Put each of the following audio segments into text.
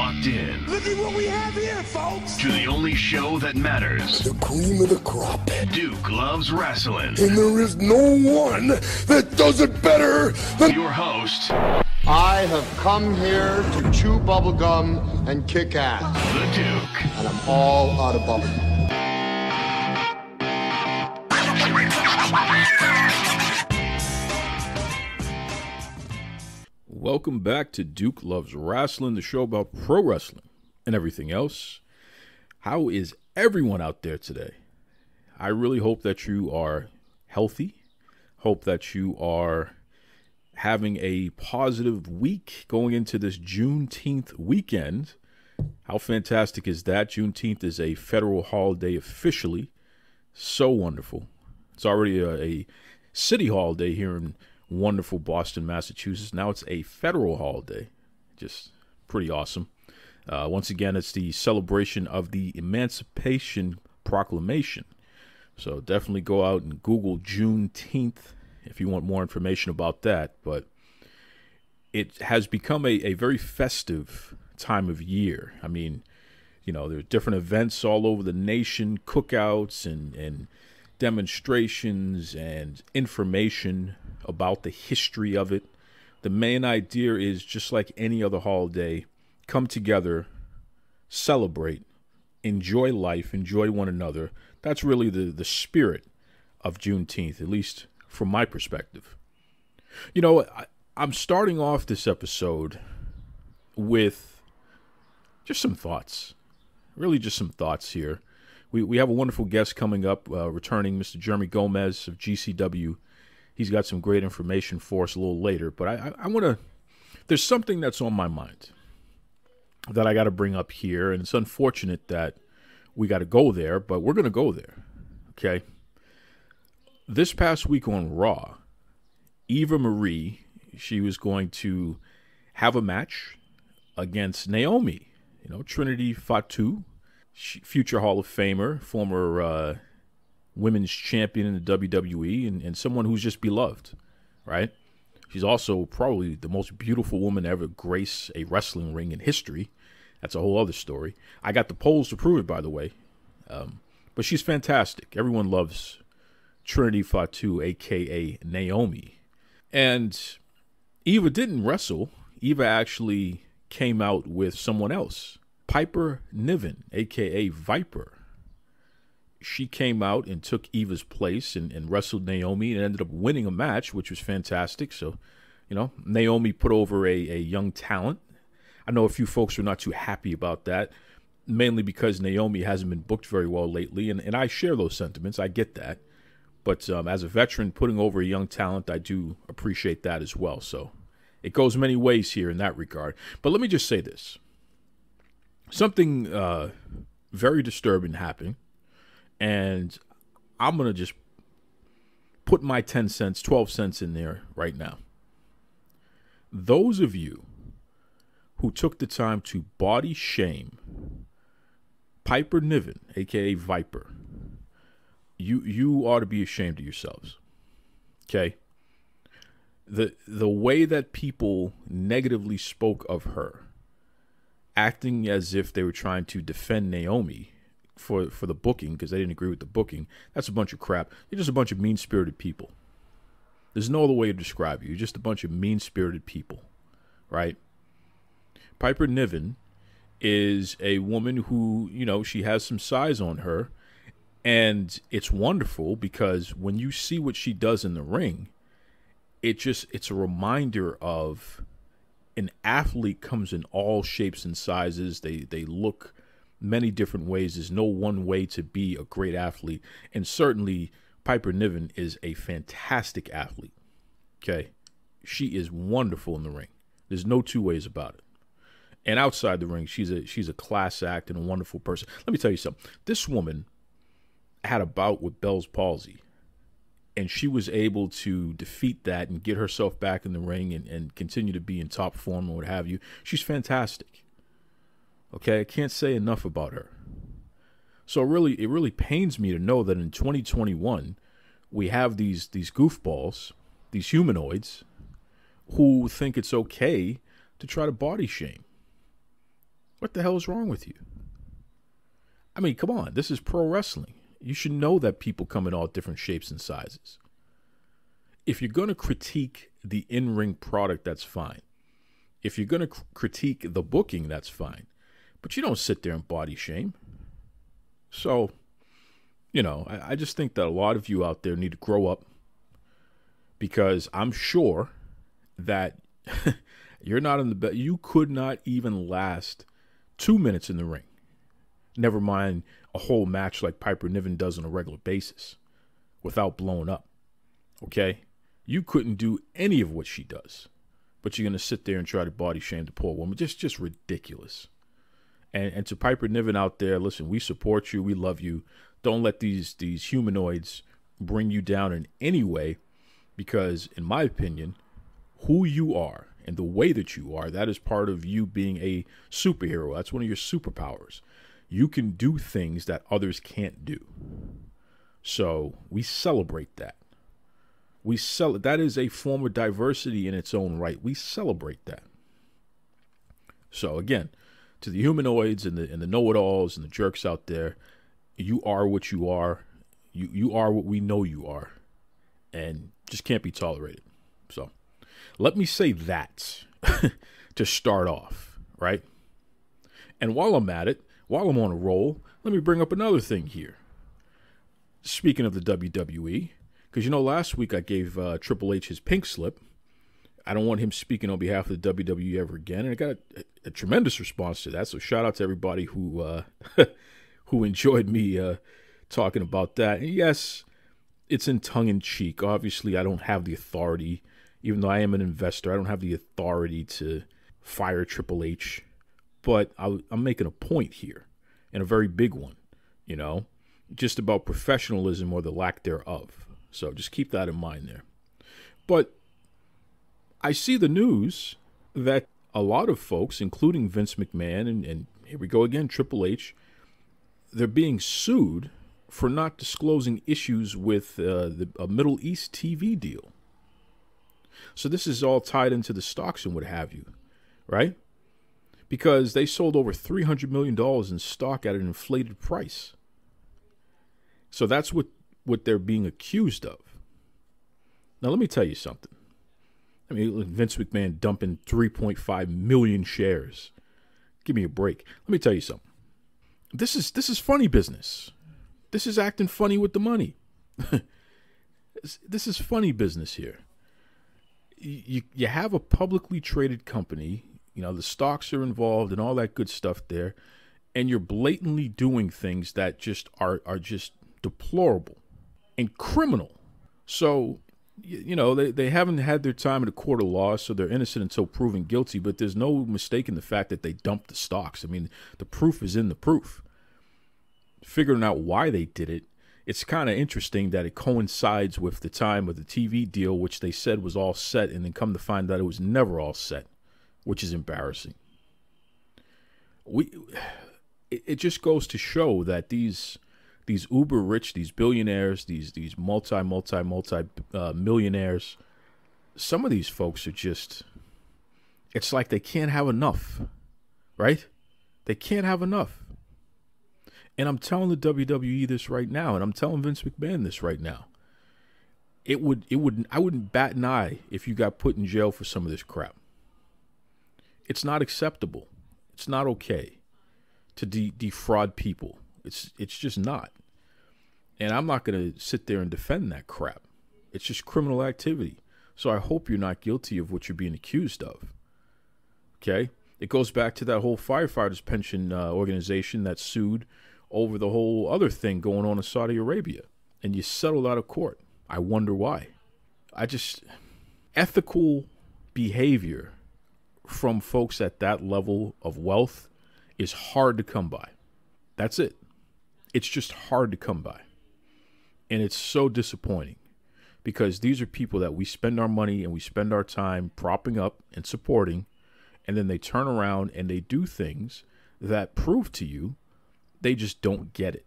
locked in. Look at what we have here, folks. To the only show that matters. The cream of the crop. Duke Loves Rasslin. And there is no one that does it better than your host. I have come here to chew bubblegum and kick ass. The Duke. And I'm all out of bubblegum. Welcome back to Duke Loves Rasslin, the show about pro wrestling and everything else. How is everyone out there today? I really hope that you are healthy. Hope that you are having a positive week going into this Juneteenth weekend. How fantastic is that? Juneteenth is a federal holiday officially. So wonderful. It's already a city holiday here in wonderful Boston, Massachusetts. Now it's a federal holiday. Just pretty awesome. Once again, it's the celebration of the Emancipation Proclamation. So definitely go out and Google Juneteenth if you want more information about that. But it has become a very festive time of year. I mean, you know, there are different events all over the nation, cookouts and demonstrations and information about the history of it. The main idea is, just like any other holiday, come together, celebrate, enjoy life, enjoy one another. That's really the spirit of Juneteenth, at least from my perspective. You know, I'm starting off this episode with just some thoughts. Really just some thoughts here. We have a wonderful guest coming up, returning Mr. Jeremy Gomez of GCW. He's got some great information for us a little later. But I want to, there's something that's on my mind that I got to bring up here. And it's unfortunate that we got to go there, but we're going to go there. Okay. This past week on Raw, Eva Marie, she was going to have a match against Naomi, Trinity Fatu. Future Hall of Famer, former women's champion in the WWE, and someone who's just beloved, right? She's also probably the most beautiful woman to ever grace a wrestling ring in history. That's a whole other story. I got the polls to prove it, by the way. But she's fantastic. Everyone loves Trinity Fatu, a.k.a. Naomi. And Eva didn't wrestle. Eva actually came out with someone else. Piper Niven, a.k.a. Viper. She came out and took Eva's place and wrestled Naomi and ended up winning a match, which was fantastic. So, Naomi put over a young talent. I know a few folks are not too happy about that, mainly because Naomi hasn't been booked very well lately, and I share those sentiments. I get that. But as a veteran, putting over a young talent, I do appreciate that as well. So it goes many ways here in that regard. But let me just say this. Something very disturbing happened, and I'm going to just put my 10 cents, 12 cents in there right now. Those of you who took the time to body shame Piper Niven, a.k.a. Viper, you ought to be ashamed of yourselves, okay? The way that people negatively spoke of her, acting as if they were trying to defend Naomi for the booking because they didn't agree with the booking. That's a bunch of crap. You're just a bunch of mean-spirited people. There's no other way to describe you. You're just a bunch of mean-spirited people, right? Piper Niven is a woman who, she has some size on her, and it's wonderful because when you see what she does in the ring, it's a reminder of an athlete comes in all shapes and sizes. They look many different ways. There's no one way to be a great athlete. And certainly Piper Niven is a fantastic athlete. Okay. She is wonderful in the ring. There's no two ways about it. And outside the ring, she's a class act and a wonderful person. Let me tell you something. This woman had a bout with Bell's palsy, and she was able to defeat that and get herself back in the ring and continue to be in top form and what have you. She's fantastic. Okay, I can't say enough about her. So it really pains me to know that in 2021, we have these goofballs, these humanoids, who think it's okay to try to body shame. What the hell is wrong with you? I mean, come on. This is pro wrestling. You should know that people come in all different shapes and sizes. If you're going to critique the in-ring product, that's fine. If you're going to critique the booking, that's fine. But you don't sit there and body shame. So, I just think that a lot of you out there need to grow up, because I'm sure that you're not in the best. You could not even last 2 minutes in the ring. Never mind a whole match like Piper Niven does on a regular basis without blowing up. Okay? You couldn't do any of what she does. But you're going to sit there and try to body shame the poor woman. Just ridiculous. And to Piper Niven out there, listen, we support you. We love you. Don't let these humanoids bring you down in any way, because, in my opinion, who you are and the way that you are, that is part of you being a superhero. That's one of your superpowers. You can do things that others can't do. So we celebrate that. That is a form of diversity in its own right. We celebrate that. So again, to the humanoids and the know-it-alls and the jerks out there, you are what you are. You are what we know you are, and just can't be tolerated. So let me say that to start off, right? And while I'm at it, while I'm on a roll, let me bring up another thing here. Speaking of the WWE, because last week I gave Triple H his pink slip. I don't want him speaking on behalf of the WWE ever again, and I got a tremendous response to that. So shout out to everybody who who enjoyed me talking about that. And yes, it's in tongue-in-cheek. Obviously, I don't have the authority, even though I am an investor. I don't have the authority to fire Triple H, but I'm making a point here, and a very big one. Just about professionalism or the lack thereof. So just keep that in mind there. But I see the news that a lot of folks, including Vince McMahon, and here we go again, Triple H, they're being sued for not disclosing issues with a Middle East TV deal. So this is all tied into the stocks and what have you, right? Because they sold over $300 million in stock at an inflated price. So that's what they're being accused of. Now, let me tell you something. I mean, Vince McMahon dumping 3.5 million shares. Give me a break. Let me tell you something. This is funny business. This is acting funny with the money. This is funny business here. You have a publicly traded company. The stocks are involved and all that good stuff there. And you're blatantly doing things that just are just deplorable and criminal. So, they haven't had their time in a court of law, so they're innocent until proven guilty, but there's no mistaking the fact that they dumped the stocks. I mean, the proof is in the proof. Figuring out why they did it, it's kind of interesting that it coincides with the time of the TV deal, which they said was all set, and then come to find out it was never all set, which is embarrassing. It just goes to show that these uber rich, these billionaires, these multi millionaires, some of these folks are just, it's like they can't have enough, right? They can't have enough. And I'm telling the WWE this right now, and I'm telling Vince McMahon this right now. I wouldn't bat an eye if you got put in jail for some of this crap. It's not acceptable. It's not okay to defraud people. It's just not. And I'm not going to sit there and defend that crap. It's just criminal activity. So I hope you're not guilty of what you're being accused of. Okay? It goes back to that whole firefighters pension organization that sued over the whole other thing going on in Saudi Arabia. And you settled out of court. I wonder why. Ethical behavior from folks at that level of wealth is hard to come by. That's it. It's just hard to come by. And it's so disappointing because these are people that we spend our money and we spend our time propping up and supporting, and then they turn around and they do things that prove to you they just don't get it.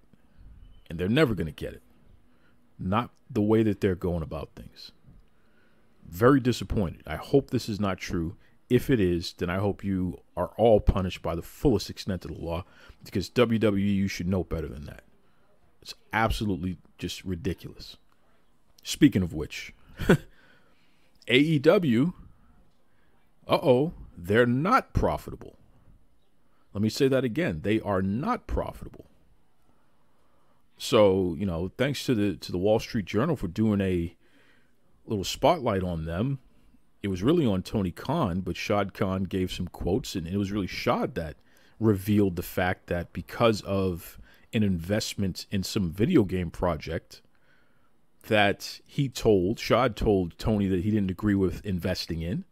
And they're never going to get it. Not the way that they're going about things. Very disappointed. I hope this is not true. If it is, then I hope you are all punished by the fullest extent of the law, because WWE, you should know better than that. It's absolutely just ridiculous. Speaking of which, AEW, they're not profitable. Let me say that again. They are not profitable. So, thanks to the Wall Street Journal for doing a little spotlight on them. It was really on Tony Khan, but Shad Khan gave some quotes, and it was really Shad that revealed the fact that because of an investment in some video game project that Shad told Tony that he didn't agree with investing in,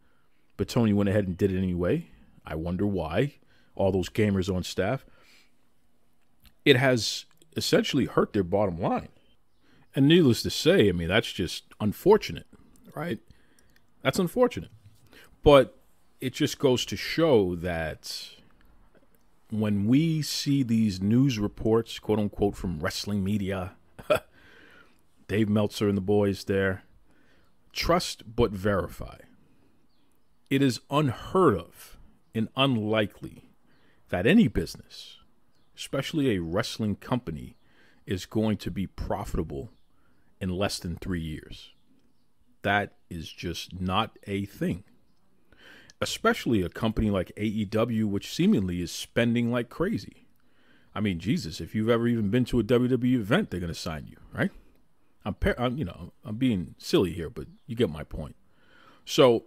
but Tony went ahead and did it anyway. I wonder why. All those gamers on staff. It has essentially hurt their bottom line. And needless to say, that's just unfortunate, right? That's unfortunate. But it just goes to show that when we see these news reports, quote unquote, from wrestling media, Dave Meltzer and the boys there, trust but verify. It is unheard of and unlikely that any business, especially a wrestling company, is going to be profitable in less than 3 years. That is just not a thing. Especially a company like AEW, which seemingly is spending like crazy. Jesus, if you've ever even been to a WWE event, they're going to sign you, right? I'm being silly here, but you get my point. So,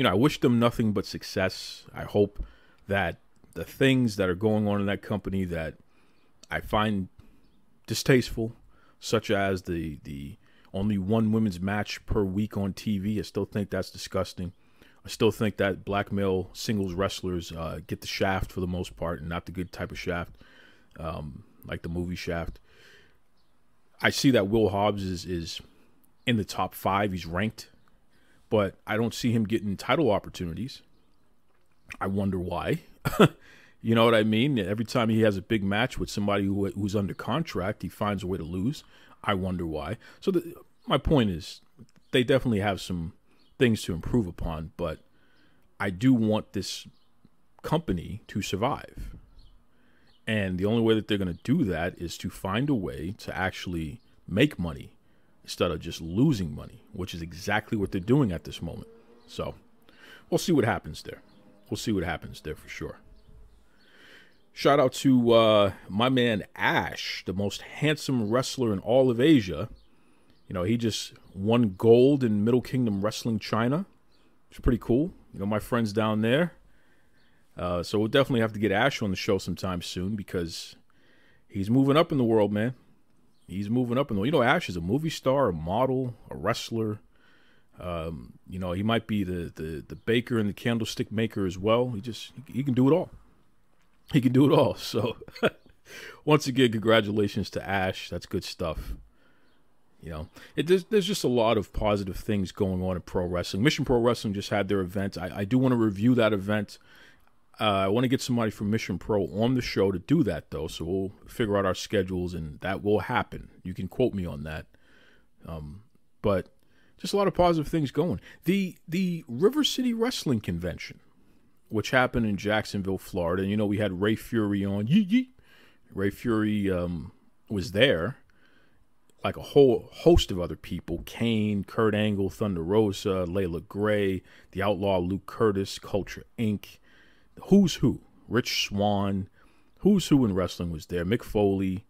I wish them nothing but success. I hope that the things that are going on in that company that I find distasteful, such as the only one women's match per week on TV, I still think that's disgusting. I still think that black male singles wrestlers get the shaft for the most part, and not the good type of shaft, like the movie Shaft. I see that Will Hobbs is in the top 5. He's ranked, but I don't see him getting title opportunities. I wonder why. You know what I mean? Every time he has a big match with somebody who's under contract, he finds a way to lose. I wonder why. So my point is, they definitely have some things to improve upon, but I do want this company to survive. And the only way that they're going to do that is to find a way to actually make money instead of just losing money, which is exactly what they're doing at this moment. So we'll see what happens there. We'll see what happens there for sure. Shout out to my man Ash, the most handsome wrestler in all of Asia. He just won gold in Middle Kingdom Wrestling China. It's pretty cool. My friends down there. So we'll definitely have to get Ash on the show sometime soon, because he's moving up in the world, man. He's moving up in the world. Ash is a movie star, a model, a wrestler. He might be the baker and the candlestick maker as well. He can do it all. He can do it all. So once again, congratulations to Ash. That's good stuff. There's just a lot of positive things going on in pro wrestling. Mission Pro Wrestling just had their event. I do want to review that event. I want to get somebody from Mission Pro on the show to do that, though. So we'll figure out our schedules, and that will happen. You can quote me on that. But just a lot of positive things going. The River City Wrestling Convention, which happened in Jacksonville, Florida. And, we had Ray Fury on. Ray Fury was there, like a whole host of other people. Kane, Kurt Angle, Thunder Rosa, Layla Gray, The Outlaw Luke Curtis, Culture Inc., Who's Who, Rich Swann, Who's Who in wrestling was there, Mick Foley.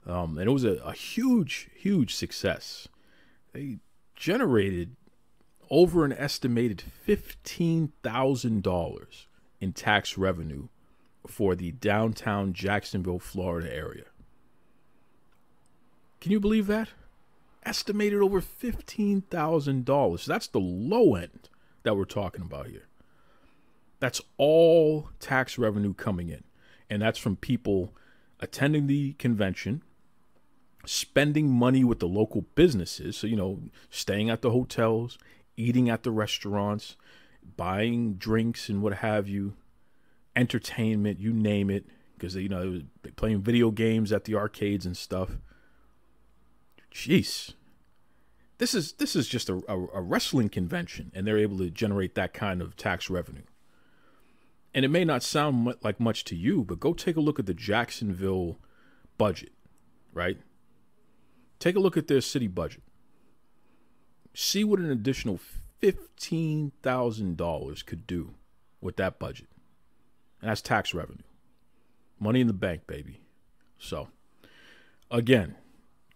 And it was a huge, huge success. They generated over an estimated $15,000 in tax revenue for the downtown Jacksonville, Florida area. Can you believe that? Estimated over $15,000. So that's the low end that we're talking about here. That's all tax revenue coming in. And that's from people attending the convention, spending money with the local businesses. So, staying at the hotels, eating at the restaurants, buying drinks and what have you, entertainment, you name it. Because, playing video games at the arcades and stuff. Jeez. This is just a wrestling convention, and they're able to generate that kind of tax revenue. And it may not sound like much to you, but go take a look at the Jacksonville budget, right? Take a look at their city budget. See what an additional $15,000 could do with that budget. And that's tax revenue. Money in the bank, baby. So, again,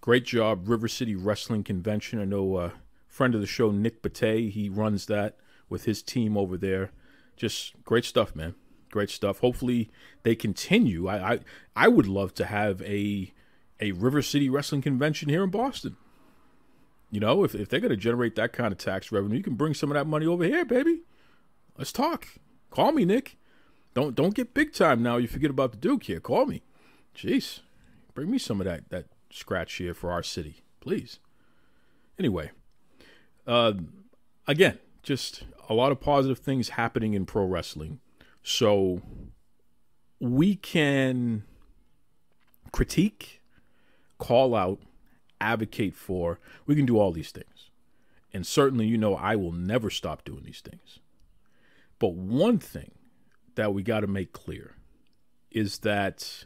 great job, River City Wrestling Convention. I know a friend of the show, Nick Batey, he runs that with his team over there. Just great stuff, man. Great stuff. Hopefully they continue. I would love to have a River City Wrestling Convention here in Boston. You know, if they're going to generate that kind of tax revenue, you can bring some of that money over here, baby. Let's talk. Call me, Nick. Don't get big time now. You forget about the Duke here. Call me. Jeez. Bring me some of that scratch here for our city, please. Anyway, again, just a lot of positive things happening in pro wrestling. So we can critique, call out, advocate for. We can do all these things. And certainly, you know, I will never stop doing these things. But one thing that we got to make clear is that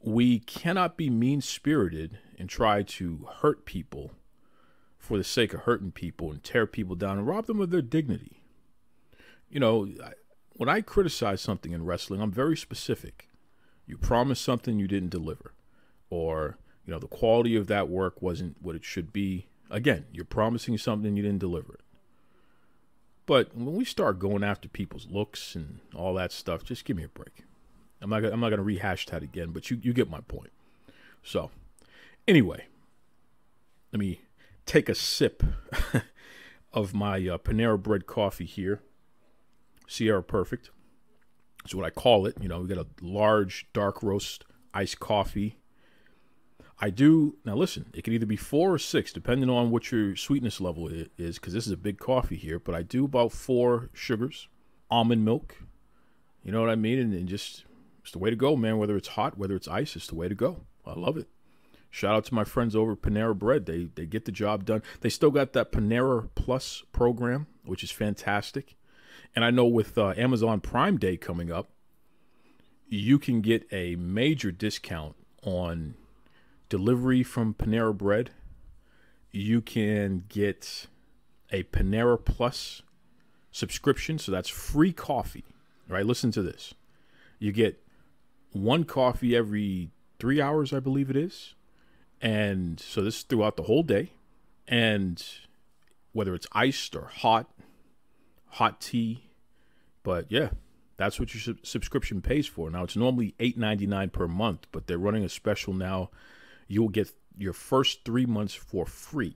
we cannot be mean-spirited and try to hurt people for the sake of hurting people and tear people down and rob them of their dignity. You know, when I criticize something in wrestling, I'm very specific. You promised something, you didn't deliver. Or, you know, the quality of that work wasn't what it should be. Again, you're promising something, you didn't deliver it. But when we start going after people's looks and all that stuff, just give me a break. I'm not going to rehash that again, but you get my point. So, anyway, let me take a sip of my Panera Bread coffee here. Sierra Perfect. That's what I call it. You know, we got a large dark roast iced coffee. Now listen, it can either be 4 or 6, depending on what your sweetness level is, because this is a big coffee here, but I do about 4 sugars, almond milk. You know what I mean? And just, it's the way to go, man. Whether it's hot, whether it's ice, it's the way to go. I love it. Shout out to my friends over at Panera Bread. They get the job done. They still got that Panera Plus program, which is fantastic. And I know with Amazon Prime Day coming up, you can get a major discount on delivery from Panera Bread. You can get a Panera Plus subscription, so that's free coffee. All right, listen to this. You get 1 coffee every 3 hours, I believe it is. And so this is throughout the whole day. And whether it's iced or hot tea. But yeah, that's what your subscription pays for. Now, it's normally $8.99 per month, but they're running a special now. You'll get your first 3 months for free.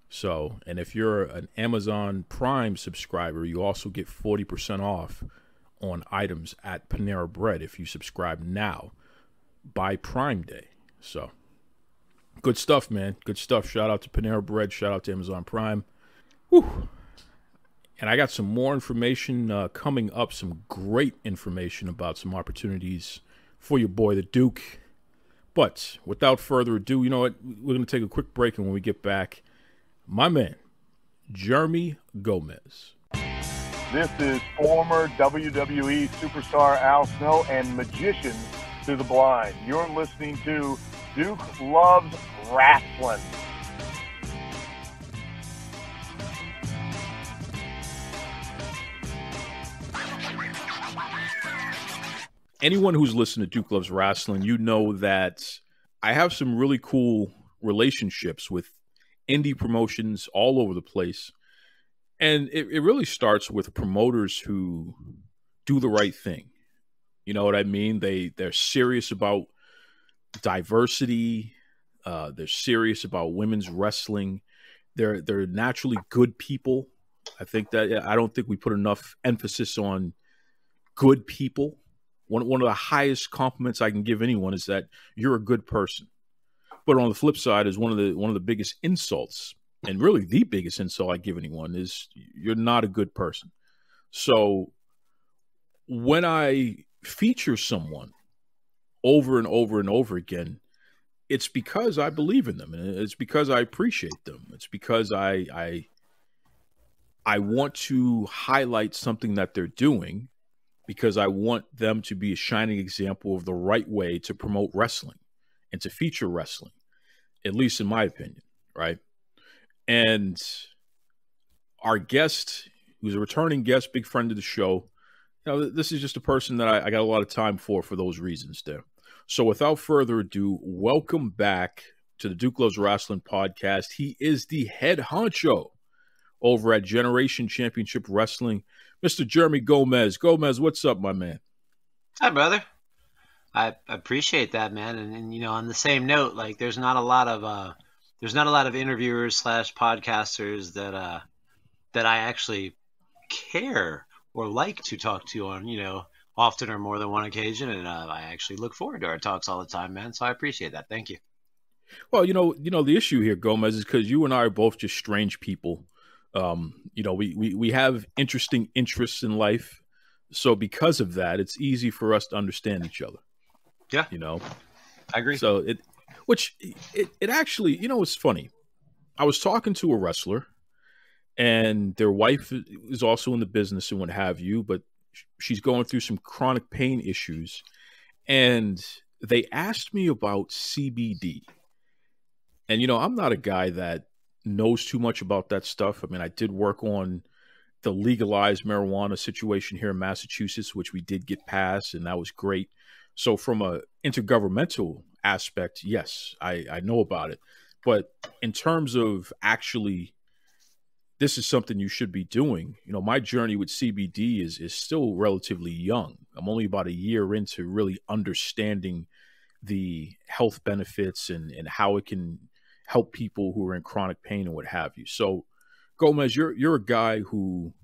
So, and if you're an Amazon Prime subscriber, you also get 40% off on items at Panera Bread if you subscribe now by Prime Day. So, good stuff, man. Good stuff. Shout out to Panera Bread. Shout out to Amazon Prime. Whew. And I got some more information coming up, some great information about some opportunities for your boy, the Duke. But without further ado, you know what? We're going to take a quick break, and when we get back, my man, Jeremy Gomez. This is former WWE superstar Al Snow and magician to the blind. You're listening to Duke Loves Rasslin. Anyone who's listened to Duke Loves Rasslin, you know that I have some really cool relationships with indie promotions all over the place. And it really starts with promoters who do the right thing. You know what I mean? They're serious about diversity. They're serious about women's wrestling. They're naturally good people. I don't think we put enough emphasis on good people. One of the highest compliments I can give anyone is that you're a good person. But on the flip side is one of the biggest insults, and really the biggest insult I give anyone is you're not a good person. So when I feature someone over and over and over again, it's because I believe in them, and it's because I appreciate them. It's because I want to highlight something that they're doing because I want them to be a shining example of the right way to promote wrestling and to feature wrestling, at least in my opinion, right? And our guest, who's a returning guest, big friend of the show, this is just a person that I got a lot of time for those reasons there. So without further ado, welcome back to the Duke Loves Rasslin podcast. He is the head honcho over at Generation Championship Wrestling, Mr. Jeremy Gomez. Gomez, what's up, my man? Hi, brother. I appreciate that, man. And on the same note, like there's not a lot of interviewers / podcasters that I actually care or like to talk to on, often or more than one occasion. And I actually look forward to our talks all the time, man. So I appreciate that. Thank you. Well, the issue here, Gomez, is because you and I are both just strange people. We have interesting interests in life. So because of that, it's easy for us to understand each other. Yeah. I agree. So it actually, it's funny. I was talking to a wrestler and their wife is also in the business and what have you, but she's going through some chronic pain issues. And they asked me about CBD. And, I'm not a guy that knows too much about that stuff. I mean, I did work on the legalized marijuana situation here in Massachusetts, which we did get passed, and that was great. So from a intergovernmental aspect, yes, I know about it. But in terms of actually, this is something you should be doing. My journey with CBD is still relatively young. I'm only about a year into really understanding the health benefits and how it can help people who are in chronic pain and what have you. So, Gomez, you're a guy who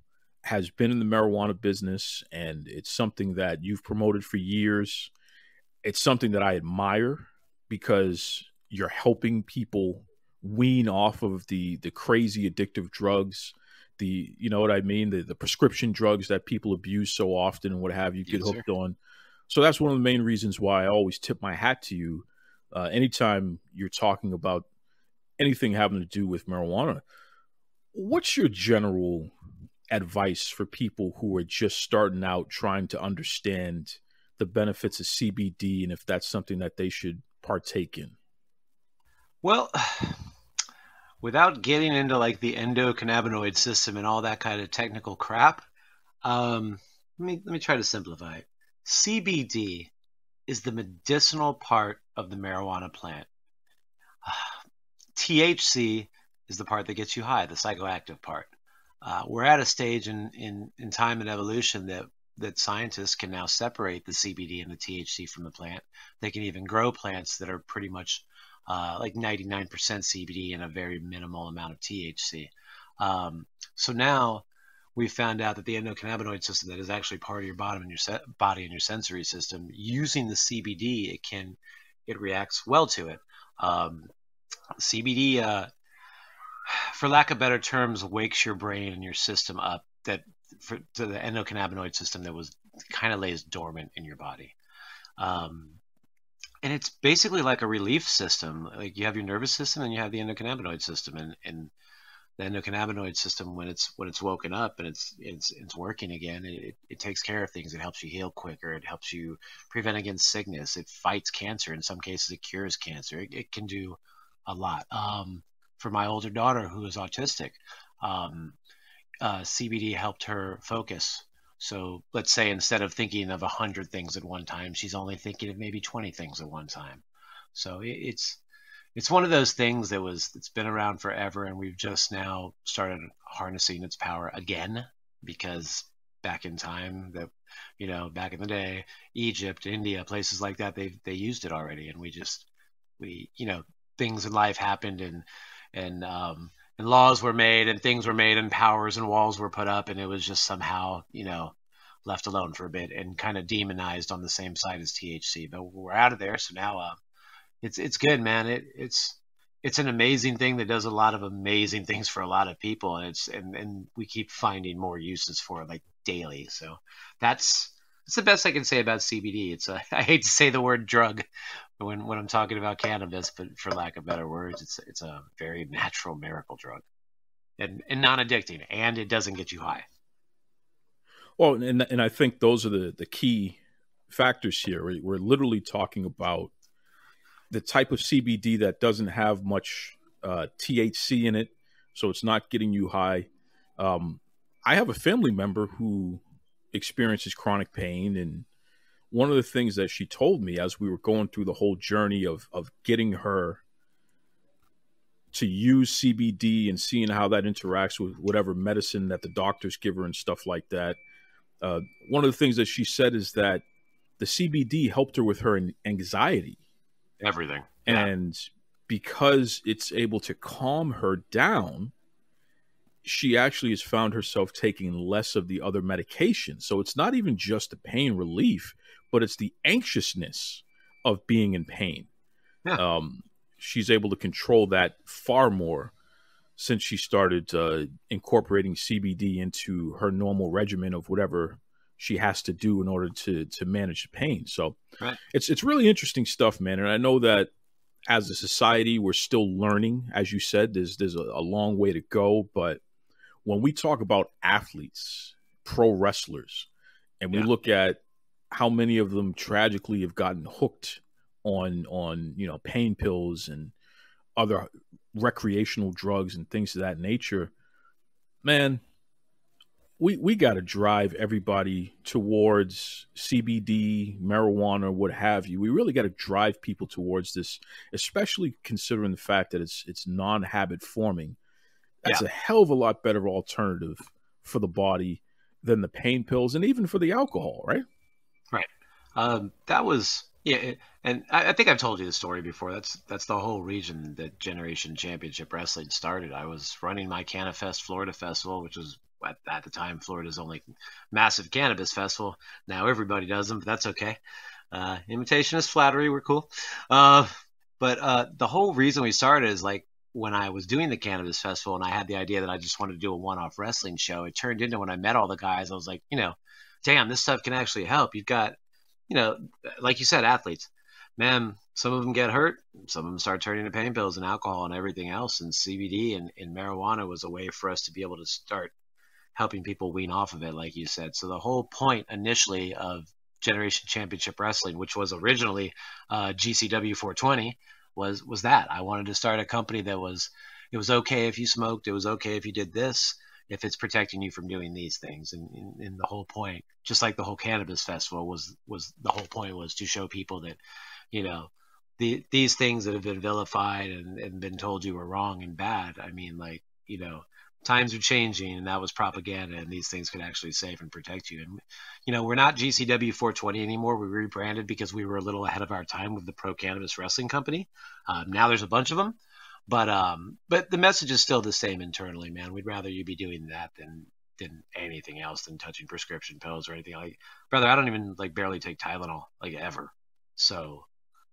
has been in the marijuana business, and it's something that you've promoted for years. It's something that I admire because you're helping people wean off of the crazy addictive drugs, you know what I mean? The prescription drugs that people abuse so often and what have you, get hooked on. So that's one of the main reasons why I always tip my hat to you. Anytime you're talking about anything having to do with marijuana, what's your general advice for people who are just starting out trying to understand the benefits of CBD and if that's something that they should partake in? Well, without getting into like the endocannabinoid system and all that kind of technical crap, let me try to simplify it. CBD is the medicinal part of the marijuana plant. THC is the part that gets you high, the psychoactive part. We're at a stage in time and evolution that scientists can now separate the CBD and the THC from the plant. They can even grow plants that are pretty much like 99% CBD and a very minimal amount of THC. So now we found out that the endocannabinoid system that is actually part of your body and your sensory system, using the CBD, it reacts well to it. CBD, for lack of better terms, wakes your brain and your system up to the endocannabinoid system that was kind of lays dormant in your body. And it's basically like a relief system. Like you have your nervous system and you have the endocannabinoid system, and the endocannabinoid system, when it's woken up and it's working again, it takes care of things. It helps you heal quicker. It helps you prevent against sickness. It fights cancer. In some cases, it cures cancer. It can do a lot. For my older daughter who is autistic, CBD helped her focus. So let's say instead of thinking of 100 things at one time, she's only thinking of maybe 20 things at one time. So it's one of those things it's been around forever, and we've just now started harnessing its power again, because back in time, back in the day, Egypt, India, places like that, they used it already, and we things in life happened, and laws were made, and things were made, and powers and walls were put up, and it was just somehow left alone for a bit and kind of demonized on the same side as THC. But we're out of there, so now it's good, man. It's an amazing thing that does a lot of amazing things for a lot of people, and we keep finding more uses for it, like daily. So that's It's the best I can say about CBD. I hate to say the word drug when I'm talking about cannabis, but for lack of better words, it's a very natural miracle drug, and non-addicting, and it doesn't get you high. Well, and I think those are the key factors here. We're literally talking about the type of CBD that doesn't have much THC in it, so it's not getting you high. I have a family member who experiences chronic pain, and one of the things that she told me as we were going through the whole journey of getting her to use CBD and seeing how that interacts with whatever medicine that the doctors give her and stuff like that. One of the things that she said is that the CBD helped her with her anxiety. Everything. And because it's able to calm her down, she actually has found herself taking less of the other medications. So it's not even just the pain relief, but it's the anxiousness of being in pain. Yeah. She's able to control that far more since she started incorporating CBD into her normal regimen of whatever she has to do in order to manage the pain. So it's really interesting stuff, man. And I know that as a society, we're still learning. As you said, there's a long way to go. But when we talk about athletes, pro wrestlers, and we look at how many of them tragically have gotten hooked on pain pills and other recreational drugs and things of that nature, man, we got to drive everybody towards CBD, marijuana, what have you. We really got to drive people towards this, especially considering the fact that it's non-habit forming. That's a hell of a lot better alternative for the body than the pain pills and even for the alcohol, right? Right. That was, and I think I've told you the story before. That's the whole reason that Generation Championship Wrestling started. I was running my CannaFest Florida Festival, which was at the time Florida's only massive cannabis festival. Now everybody does them, but that's okay. Imitation is flattery. We're cool. But the whole reason we started is like when I was doing the cannabis festival and I had the idea that I just wanted to do a one-off wrestling show, it turned into when I met all the guys, I was like, damn, this stuff can actually help. You've got, like you said, athletes, man, some of them get hurt. Some of them start turning to pain pills and alcohol and everything else. And CBD and marijuana was a way for us to be able to start helping people wean off of it, like you said. So the whole point initially of Generation Championship Wrestling, which was originally GCW 420, was that I wanted to start a company that it was okay if you smoked, it was okay if you did this, if it's protecting you from doing these things. And the whole point, just like the whole cannabis festival was the whole point was to show people that, these things that have been vilified and been told you were wrong and bad. I mean, like, times are changing, and that was propaganda, and these things could actually save and protect you. And, we're not GCW 420 anymore. We rebranded because we were a little ahead of our time with the Pro Cannabis Wrestling Company. Now there's a bunch of them, but the message is still the same internally, man. We'd rather you be doing that than anything else, than touching prescription pills or anything. Like, brother, I don't even barely take Tylenol, ever. So,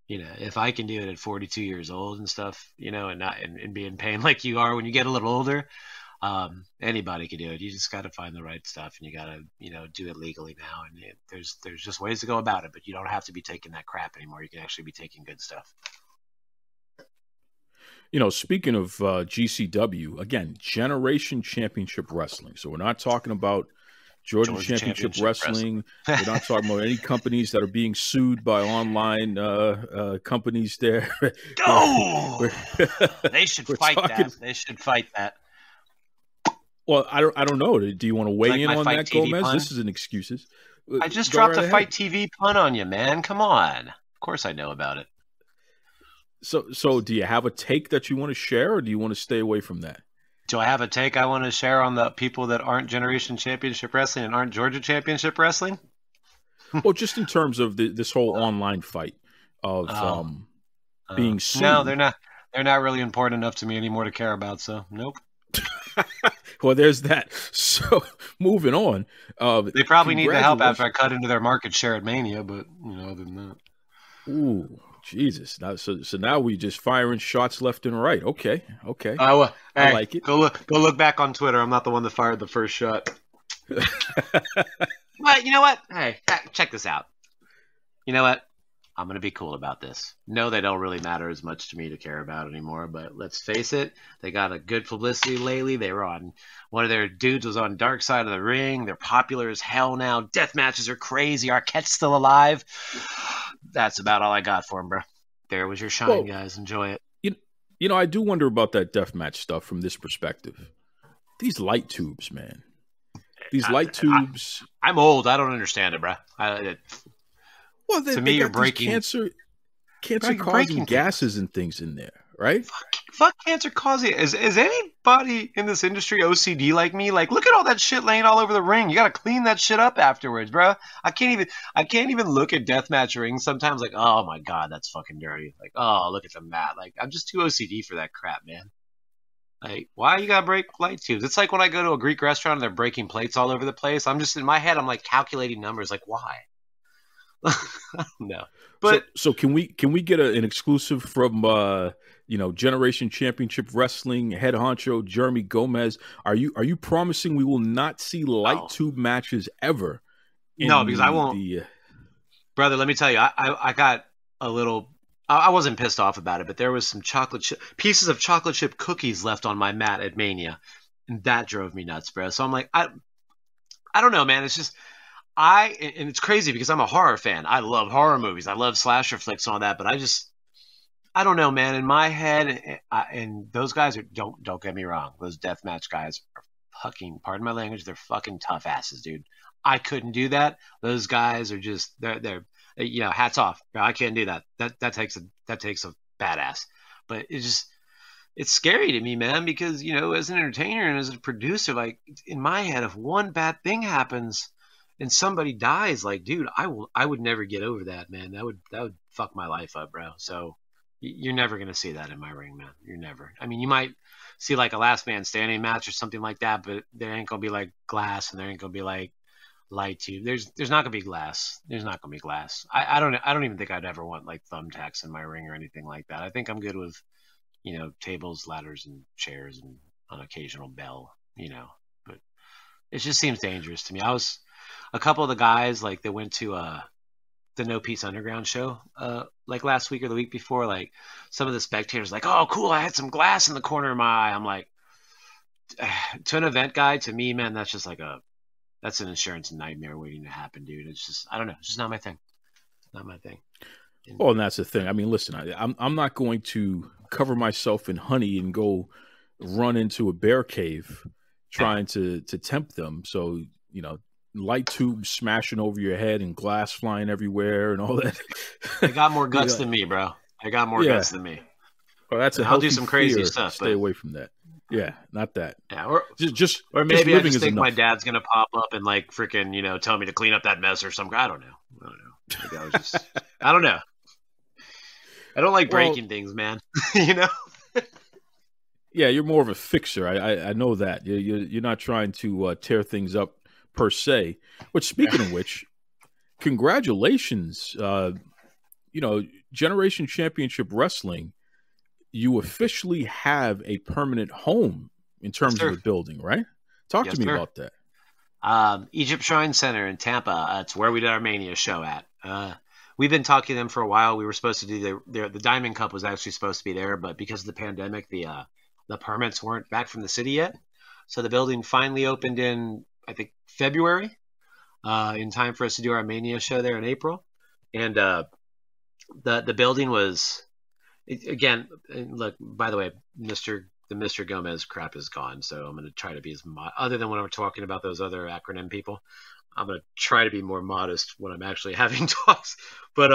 if I can do it at 42 years old and stuff, and be in pain like you are when you get a little older, anybody can do it. You just got to find the right stuff, and you got to, do it legally now. And there's just ways to go about it, but you don't have to be taking that crap anymore. You can actually be taking good stuff. Speaking of GCW, again, Generation Championship Wrestling. So we're not talking about Georgia Championship Wrestling. We're not talking about any companies that are being sued by online companies there. No! They should fight that. They should fight that. Well, I don't know. Do you want to weigh in on that, TV Gomez? pun? This isn't excuses. I just dropped a Fight TV pun on you, man. Come on. Of course I know about it. So do you have a take that you want to share, or do you want to stay away from that? Do I have a take I want to share on the people that aren't Generation Championship Wrestling and aren't Georgia Championship Wrestling? Well, just in terms of this whole online fight of being sued. No, they're not. They're not really important enough to me anymore to care about. So, nope. Well, there's that. So, moving on. They probably need the help after I cut into their market share at Mania, but other than that. Ooh, Jesus! Now, so now we just firing shots left and right. Okay. I like it. Go look back on Twitter. I'm not the one that fired the first shot. But you know what? Hey, check this out. You know what? I'm going to be cool about this. No, they don't really matter as much to me to care about anymore, but let's face it, they got a good publicity lately. They were on, one of their dudes was on Dark Side of the Ring. They're popular as hell now. Death matches are crazy. Arquette's still alive. That's about all I got for him, bro. There was your shine, guys. Enjoy it. You know, I do wonder about that deathmatch stuff from this perspective. These light tubes, man. These light tubes. I'm old. I don't understand it, bro. Well, to me, you're breaking cancer-causing gases and things in there, right? Fuck cancer causing. Is anybody in this industry OCD like me? Like, look at all that shit laying all over the ring. You got to clean that shit up afterwards, bro. I can't even look at deathmatch rings sometimes. Like, oh my god, that's fucking dirty. Like, oh, look at the mat. Like, I'm just too OCD for that crap, man. Like, why you gotta break light tubes? It's like when I go to a Greek restaurant and they're breaking plates all over the place. I'm just in my head. I'm like calculating numbers. Like, why? No. But so can we get an exclusive from Generation Championship Wrestling head honcho Jeremy Gomez? Are you promising we will not see light tube matches ever? No, because I won't. Brother, let me tell you, I got a little. I wasn't pissed off about it, but there was some pieces of chocolate chip cookies left on my mat at Mania, and that drove me nuts, bro. So I'm like, I don't know, man. It's just. And it's crazy because I'm a horror fan. I love horror movies. I love slasher flicks and all that. But I don't know, man. In my head, and those guys don't get me wrong. Those deathmatch guys are fucking, pardon my language, they're fucking tough asses, dude. I couldn't do that. Those guys are just, they're hats off. I can't do that. That takes a badass. But it's scary to me, man, because, as an entertainer and as a producer, like in my head, if one bad thing happens, and somebody dies, like, dude, I would never get over that, man. That would fuck my life up, bro. So you're never gonna see that in my ring, man. You're never. I mean, you might see like a last man standing match or something like that, but there ain't gonna be like glass, and there ain't gonna be like light tube. There's not gonna be glass. There's not gonna be glass. I don't even think I'd ever want like thumbtacks in my ring or anything like that. I think I'm good with, tables, ladders, and chairs, and an occasional bell, But it just seems dangerous to me. A couple of the guys, like, they went to the No Peace Underground show, like last week or the week before. Like, some of the spectators, like, oh, cool, I had some glass in the corner of my eye. I'm like, to an event guy, to me, man, that's just like that's an insurance nightmare waiting to happen, dude. It's just, I don't know, it's just not my thing. Not my thing. Well, and that's the thing. I mean, listen, I'm not going to cover myself in honey and go run into a bear cave trying to tempt them. So, light tubes smashing over your head and glass flying everywhere and all that. They got more guts than me, bro. They got more guts than me. Well, that's a I'll do some crazy fear. stuff. Stay away from that. Yeah, not that. Yeah, or maybe I just think my dad's gonna pop up and like freaking, tell me to clean up that mess or something. I don't know. Maybe I was just. I don't know. I don't like breaking things, man. Yeah, you're more of a fixer. I know that. You're not trying to tear things up per se. But speaking of which, congratulations. Generation Championship Wrestling, you officially have a permanent home in terms of a building, right? Talk to me about that. Egypt Shriners Center in Tampa. It's where we did our Mania show at. We've been talking to them for a while. We were supposed to do the Diamond Cup was actually supposed to be there, but because of the pandemic, the permits weren't back from the city yet. So the building finally opened in, I think, February, in time for us to do our Mania show there in April. And the building was, again, look, by the way, the Mr. Gomez crap is gone. So I'm going to try to be other than when I'm talking about those other acronym people, I'm going to try to be more modest when I'm actually having talks. But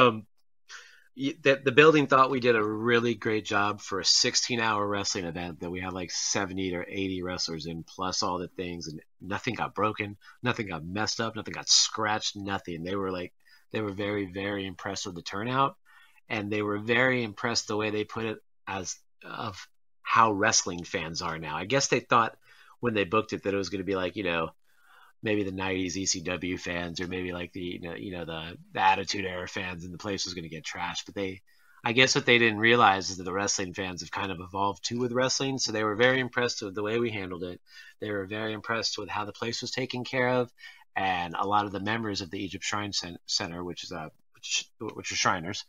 the building thought we did a really great job for a 16-hour wrestling event that we had like 70 or 80 wrestlers in, plus all the things, and nothing got broken, nothing got messed up, nothing got scratched, nothing. They were very, very impressed with the turnout, and they were very impressed the way they put it of how wrestling fans are now. I guess they thought when they booked it that it was going to be like, maybe the 90s ECW fans, or maybe like the Attitude Era fans, and the place was going to get trashed. But I guess what they didn't realize is that the wrestling fans have kind of evolved too with wrestling. So they were very impressed with the way we handled it. They were very impressed with how the place was taken care of. and a lot of the members of the Egypt Shrine Center, which is which are Shriners,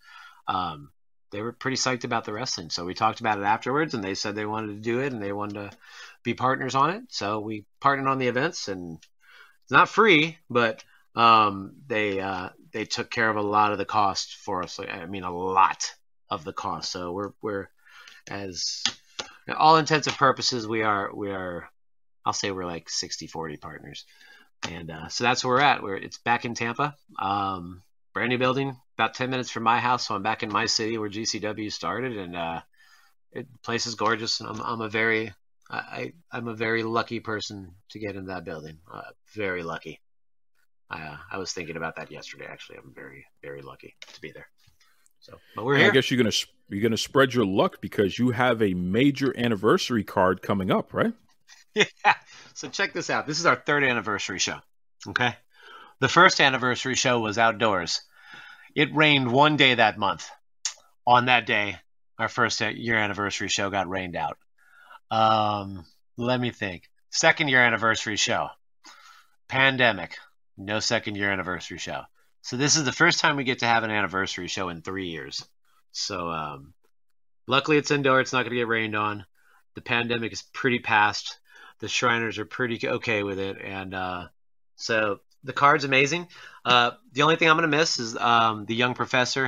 they were pretty psyched about the wrestling. So we talked about it afterwards, and they said they wanted to do it and they wanted to be partners on it. So we partnered on the events, and it's not free, but they took care of a lot of the cost for us. I mean, a lot of the cost. So we're as all intents and purposes, we are I'll say we're like 60-40 partners. And so that's where we're at. It's back in Tampa, brand new building, about 10 minutes from my house. So I'm back in my city where GCW started, and the place is gorgeous. And I'm a very lucky person to get in that building. Very lucky. I was thinking about that yesterday. Actually, I'm very, very lucky to be there. So, but we're here. I guess you're gonna spread your luck because you have a major anniversary card coming up, right? Yeah. So check this out. This is our 3rd anniversary show. Okay. The first anniversary show was outdoors. It rained one day that month. On that day, our first year anniversary show got rained out. Let me think. 2nd year anniversary show. Pandemic. No 2nd year anniversary show. So this is the first time we get to have an anniversary show in 3 years. So luckily it's indoor. It's not going to get rained on. The pandemic is pretty past. The Shriners are pretty okay with it. And so the card's amazing. The only thing I'm going to miss is the young professor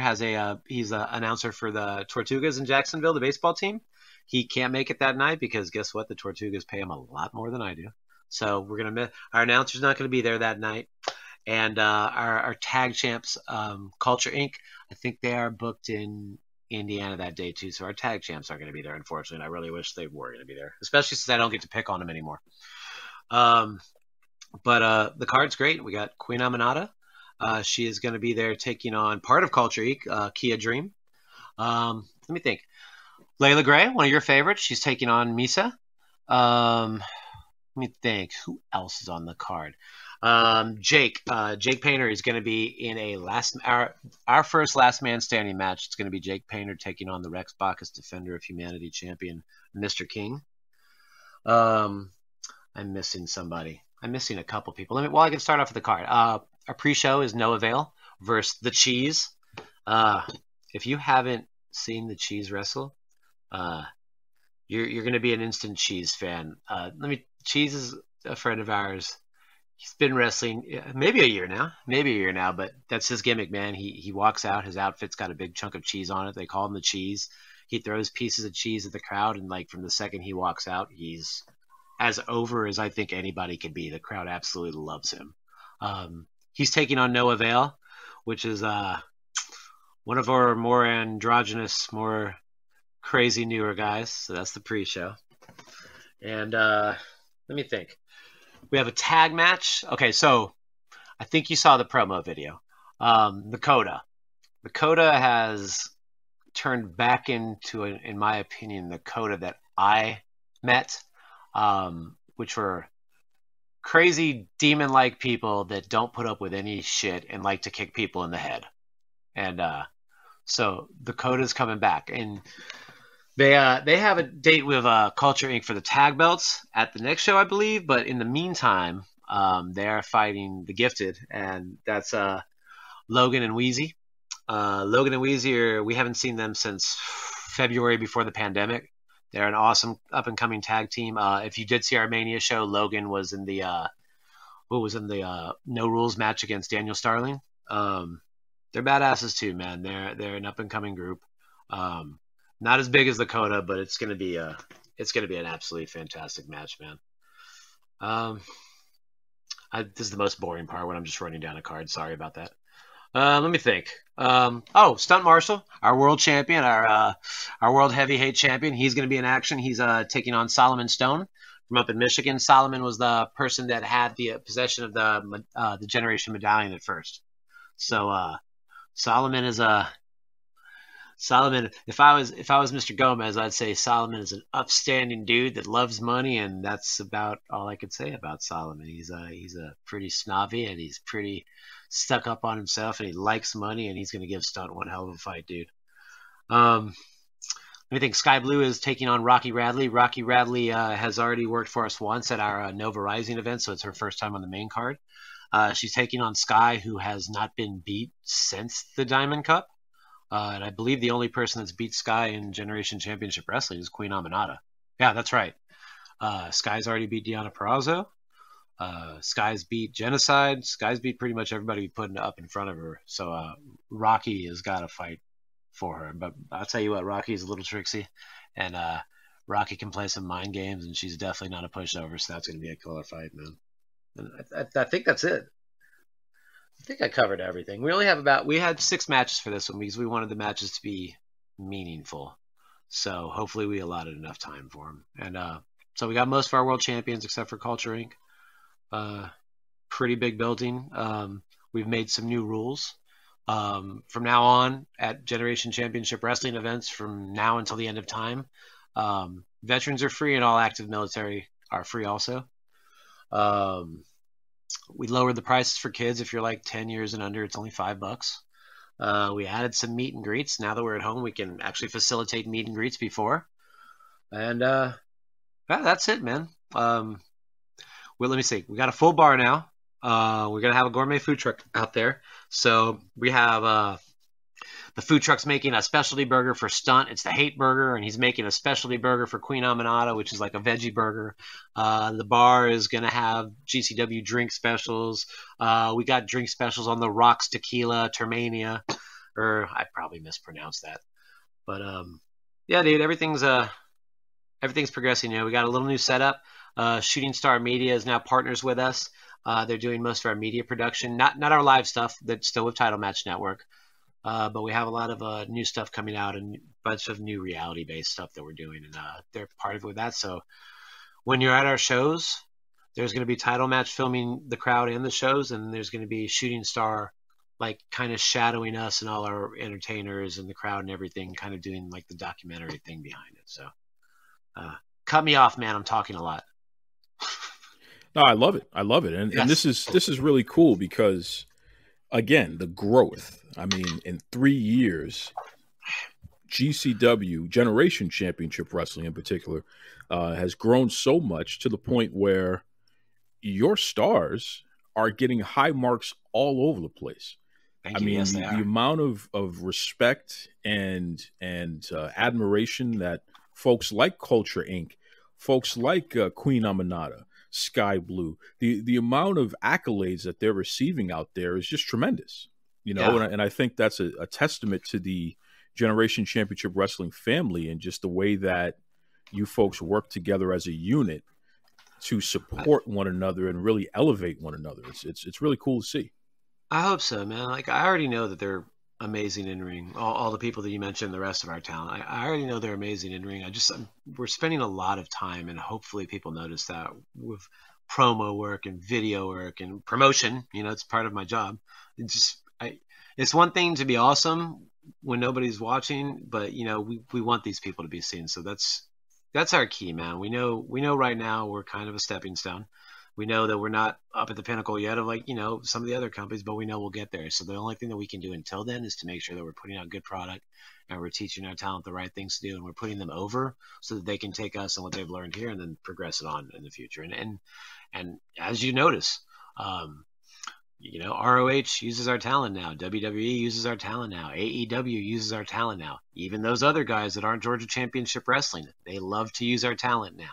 he's an announcer for the Tortugas in Jacksonville, the baseball team. He can't make it that night because guess what? The Tortugas pay him a lot more than I do. So we're going to miss. Our announcer's not going to be there that night. And our tag champs, Culture Inc., I think they are booked in Indiana that day too. So our tag champs aren't going to be there, unfortunately. And I really wish they were going to be there, especially since I don't get to pick on them anymore. But the card's great. We got Queen Aminata. She is going to be there taking on part of Culture Inc., Kia Dream. Let me think. Layla Gray, one of your favorites. She's taking on Misa. Let me think. Who else is on the card? Jake Painter is going to be in our first last man standing match. It's going to be Jake Painter taking on the Rex Bacchus Defender of Humanity champion, Mr. King. I'm missing somebody. I'm missing a couple people. I can start off with the card. Our pre-show is No Avail versus The Cheese. If you haven't seen The Cheese wrestle, you're going to be an instant Cheese fan. Cheese is a friend of ours. He's been wrestling maybe a year now, but that's his gimmick, man. He walks out, his outfit's got a big chunk of cheese on it. They call him the Cheese. He throws pieces of cheese at the crowd, and like from the second he walks out, he's as over as I think anybody could be. The crowd absolutely loves him. He's taking on No Avail, which is one of our more androgynous, more crazy newer guys. So that's the pre-show. And let me think. We have a tag match. Okay, so I think you saw the promo video. Dakota has turned back into, in my opinion, the Dakota that I met, which were crazy demon-like people that don't put up with any shit and like to kick people in the head. And so Dakota's coming back, and they have a date with Culture Inc. for the tag belts at the next show, I believe. But in the meantime, they are fighting the Gifted, and that's Logan and Wheezy. Logan and Wheezy we haven't seen them since February before the pandemic. They're an awesome up-and-coming tag team. If you did see our Mania show, Logan was in the No Rules match against Daniel Starling. They're badasses too, man. They're an up-and-coming group. Not as big as Dakota, but it's gonna be an absolutely fantastic match, man. This is the most boring part when I'm just running down a card. Sorry about that. Let me think. Stunt Marshall, our world champion, our world heavyweight champion. He's going to be in action. He's taking on Solomon Stone from up in Michigan. Solomon was the person that had the possession of the Generation Medallion at first. So Solomon is Solomon. If I was Mr. Gomez, I'd say Solomon is an upstanding dude that loves money, and that's about all I could say about Solomon. He's a pretty snobby, and he's pretty stuck up on himself, and he likes money, and he's going to give Stunt one hell of a fight, dude. Let me think. Sky Blue is taking on Rocky Radley. Rocky Radley has already worked for us once at our Nova Rising event, so it's her first time on the main card. She's taking on Sky, who has not been beat since the Diamond Cup. And I believe the only person that's beat Sky in Generation Championship Wrestling is Queen Aminata. Yeah, that's right. Sky's already beat Deonna Purrazzo. Sky's beat Genocide. Sky's beat pretty much everybody putting up in front of her. So Rocky has got to fight for her. But I'll tell you what, Rocky's a little tricksy. And Rocky can play some mind games, and she's definitely not a pushover. So that's going to be a killer fight, man. And I think that's it. I think I covered everything. We had 6 matches for this one because we wanted the matches to be meaningful. So hopefully we allotted enough time for them. And so we got most of our world champions except for Culture Inc. Pretty big building. We've made some new rules. From now on at Generation Championship Wrestling events from now until the end of time, veterans are free and all active military are free also. We lowered the prices for kids. If you're like 10 years and under, it's only $5. We added some meet and greets. Now that we're at home, we can actually facilitate meet and greets before. And that's it, man. Well, let me see. We got a full bar now. We're going to have a gourmet food truck out there. So we have the food truck's making a specialty burger for Stunt. It's the Hate Burger, and he's making a specialty burger for Queen Aminata, which is like a veggie burger. The bar is going to have GCW drink specials. We got drink specials on the Rocks Tequila, Termania, or I probably mispronounced that. But yeah, dude, everything's progressing. We got a little new setup. Shooting Star Media is now partners with us. They're doing most of our media production, not our live stuff. That's still with Title Match Network. But we have a lot of new stuff coming out and a bunch of new reality-based stuff that we're doing, and they're part of it with that. So when you're at our shows, there's going to be Title Match filming the crowd and the shows, and there's going to be Shooting Star, like, kind of shadowing us and all our entertainers and the crowd and everything, kind of doing, like, the documentary thing behind it. So cut me off, man. I'm talking a lot. No, I love it. And, Yes. and this is really cool because, again, the growth. I mean, in 3 years, GCW, Generation Championship Wrestling in particular, has grown so much to the point where your stars are getting high marks all over the place. Thank you. Yes, they the are. amount of respect and admiration that folks like Culture Inc., folks like Queen Aminata, Sky Blue, the amount of accolades that they're receiving out there is just tremendous. Yeah. And I think that's a testament to the Generation Championship Wrestling family and just the way that you folks work together as a unit to support one another and really elevate one another. It's really cool to see. I hope so, man. Like, I already know that they're amazing in ring. All the people that you mentioned, the rest of our talent, I already know they're amazing in ring. We're spending a lot of time, and hopefully people notice that with promo work and video work and promotion. It's part of my job. It's one thing to be awesome when nobody's watching, but we want these people to be seen. So that's our key, man. We know right now we're kind of a stepping stone. We know that we're not up at the pinnacle yet of some of the other companies, but we know we'll get there. So the only thing that we can do until then is to make sure that we're putting out good product and we're teaching our talent the right things to do, and we're putting them over so that they can take us and what they've learned here and then progress it on in the future. And as you notice, ROH uses our talent now. WWE uses our talent now. AEW uses our talent now. Even those other guys that aren't Georgia Championship Wrestling, they love to use our talent now.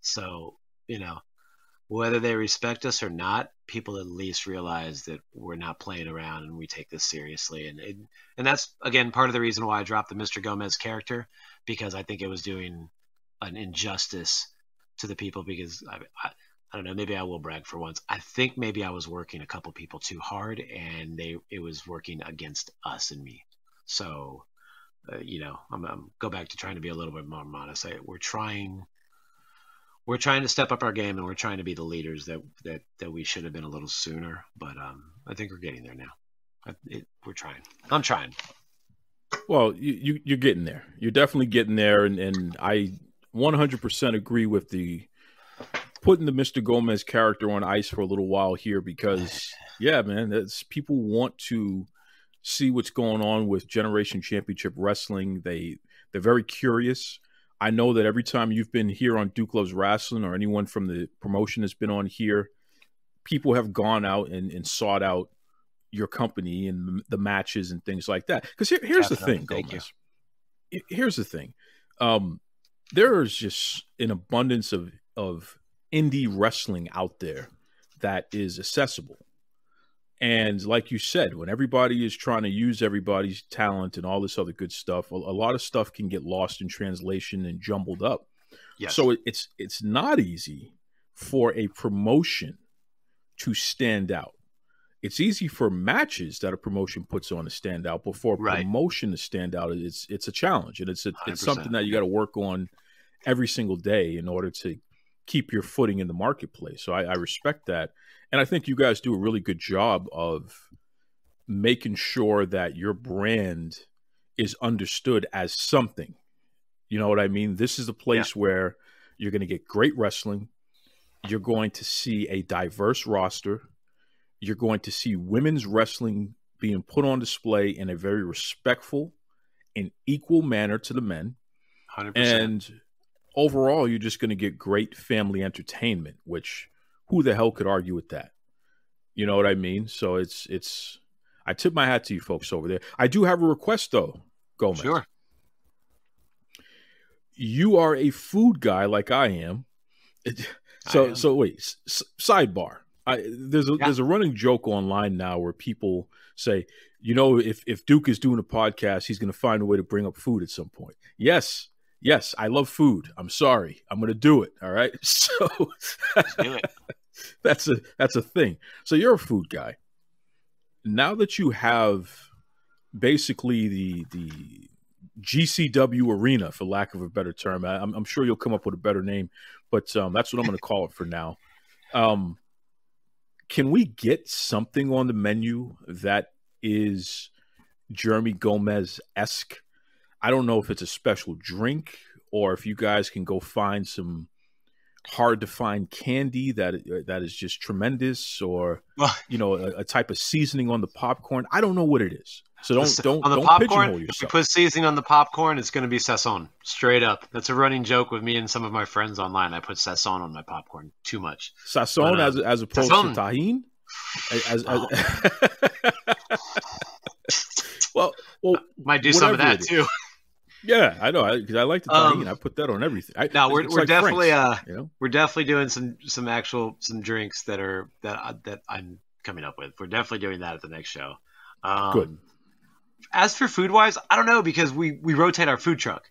So, whether they respect us or not, people at least realize that we're not playing around and we take this seriously. And that's, again, part of the reason why I dropped the Mr. Gomez character, because I think it was doing an injustice to the people, because I don't know, maybe I will brag for once. I think maybe I was working a couple people too hard, and it was working against us and me. So, I'm go back to trying to be a little bit more modest. We're trying to step up our game, and we're trying to be the leaders that we should have been a little sooner. But I think we're getting there now. We're trying. I'm trying. Well, you're getting there. You're definitely getting there, and I 100% agree with the putting the Mr. Gomez character on ice for a little while here, because, yeah, man, people want to see what's going on with Generation Championship Wrestling. They're very curious. I know that every time you've been here on Duke Loves Rasslin, or anyone from the promotion has been on here, people have gone out and sought out your company and the matches and things like that. Because here's the thing, Gomez. Here's the thing. There is just an abundance of indie wrestling out there that is accessible. And like you said, when everybody is trying to use everybody's talent and all this other good stuff, a lot of stuff can get lost in translation and jumbled up. Yes. So it's not easy for a promotion to stand out. It's easy for matches that a promotion puts on to stand out, but for a promotion to stand out, it's a challenge, and it's something that you got to work on every single day in order to keep your footing in the marketplace. So I respect that, and I think you guys do a really good job of making sure that your brand is understood as something. You know what I mean? This is a place where you're going to get great wrestling. You're going to see a diverse roster. You're going to see women's wrestling being put on display in a very respectful and equal manner to the men. 100%. And overall, you're just going to get great family entertainment, which who the hell could argue with that? You know what I mean? So it's I tip my hat to you folks over there. I do have a request, though, Gomez. Sure. You are a food guy like I am. So wait, sidebar. There's a running joke online now where people say, if Duke is doing a podcast, he's going to find a way to bring up food at some point. Yes, I love food. I'm sorry. I'm going to do it. All right. So let's do it. That's a thing. So you're a food guy. Now that you have basically the GCW arena, for lack of a better term, I'm sure you'll come up with a better name, but that's what I'm going to call it for now. Can we get something on the menu that is Jeremy Gomez-esque? I don't know if it's a special drink or if you guys can go find some hard-to-find candy that is just tremendous, or a type of seasoning on the popcorn. I don't know what it is. So don't pigeonhole yourself. If we put seasoning on the popcorn, it's going to be Sazon, straight up. That's a running joke with me and some of my friends online. I put Sazon on my popcorn too much. Sazon as opposed to tahine? Well, might do some of that too. Yeah, I know, because I like the tahine. I put that on everything. We're definitely we're definitely doing some drinks that I'm coming up with. We're definitely doing that at the next show. Good. As for food wise, I don't know, because we rotate our food truck.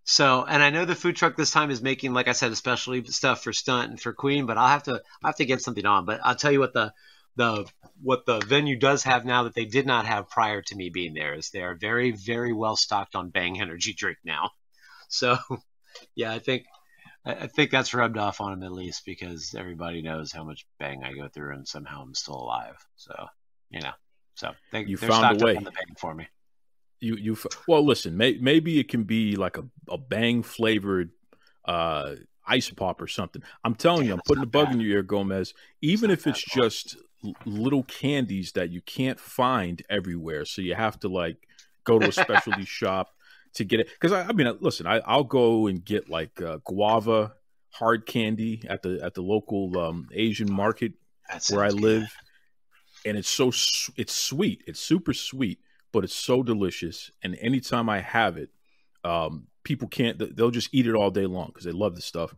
So, and I know the food truck this time is making, like I said, especially stuff for Stunt and for Queen, but I'll have to get something on. But I'll tell you what the venue does have now that they did not have prior to me being there is they are very, very well stocked on Bang energy drink now. So, yeah, I think that's rubbed off on them at least, because everybody knows how much Bang I go through, and somehow I'm still alive. So, So they're found a way on the Bang for me. Well, listen, maybe it can be like a Bang flavored ice pop or something. I'm telling you, I'm putting a bug in your ear, Gomez. Even if it's just little candies that you can't find everywhere, so you have to go to a specialty shop to get it. Because listen, I'll go and get guava hard candy at the local Asian market where I live. And it's sweet. It's super sweet, but it's so delicious. And anytime I have it, people they'll just eat it all day long because they love the stuff.